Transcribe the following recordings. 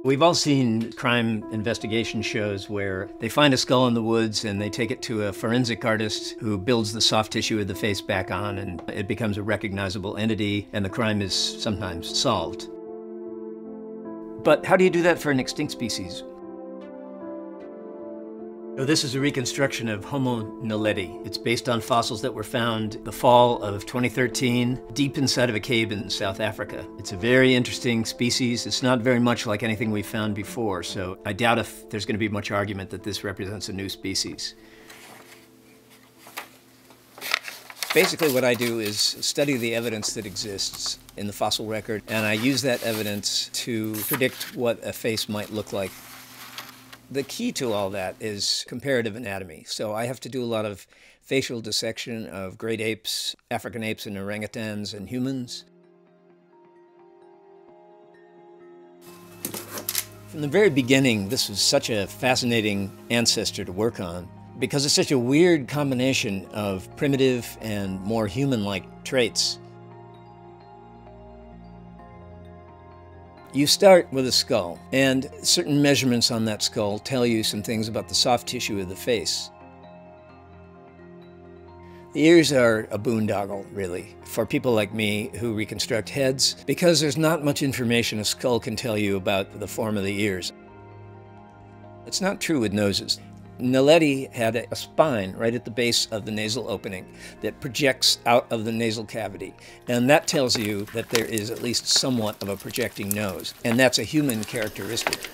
We've all seen crime investigation shows where they find a skull in the woods and they take it to a forensic artist who builds the soft tissue of the face back on, and it becomes a recognizable entity, and the crime is sometimes solved. But how do you do that for an extinct species? So this is a reconstruction of Homo naledi. It's based on fossils that were found the fall of 2013 deep inside of a cave in South Africa. It's a very interesting species. It's not very much like anything we've found before, so I doubt if there's going to be much argument that this represents a new species. Basically what I do is study the evidence that exists in the fossil record, and I use that evidence to predict what a face might look like. The key to all that is comparative anatomy. So I have to do a lot of facial dissection of great apes, African apes and orangutans and humans. From the very beginning, this was such a fascinating ancestor to work on because it's such a weird combination of primitive and more human-like traits. You start with a skull, and certain measurements on that skull tell you some things about the soft tissue of the face. The ears are a boondoggle, really, for people like me who reconstruct heads, because there's not much information a skull can tell you about the form of the ears. It's not true with noses. Naledi had a spine right at the base of the nasal opening that projects out of the nasal cavity. And that tells you that there is at least somewhat of a projecting nose. And that's a human characteristic.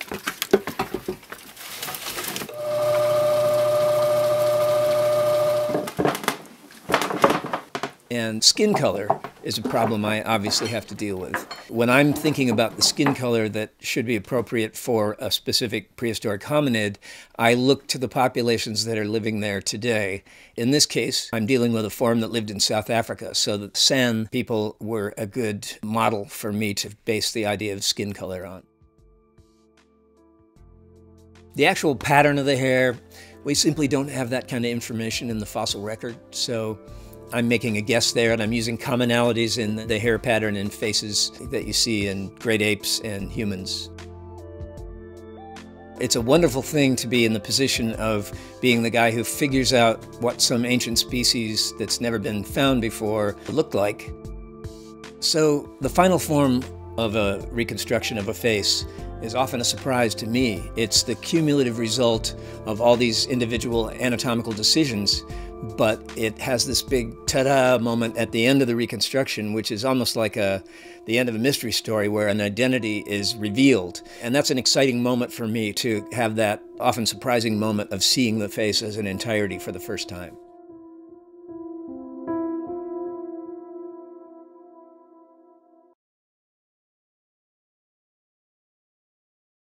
And skin color is a problem I obviously have to deal with. When I'm thinking about the skin color that should be appropriate for a specific prehistoric hominid, I look to the populations that are living there today. In this case, I'm dealing with a form that lived in South Africa, so the San people were a good model for me to base the idea of skin color on. The actual pattern of the hair, we simply don't have that kind of information in the fossil record, so I'm making a guess there, and I'm using commonalities in the hair pattern and faces that you see in great apes and humans. It's a wonderful thing to be in the position of being the guy who figures out what some ancient species that's never been found before looked like. So the final form of a reconstruction of a face is often a surprise to me. It's the cumulative result of all these individual anatomical decisions, but it has this big ta-da moment at the end of the reconstruction, which is almost like the end of a mystery story where an identity is revealed. And that's an exciting moment for me, to have that often surprising moment of seeing the face as an entirety for the first time.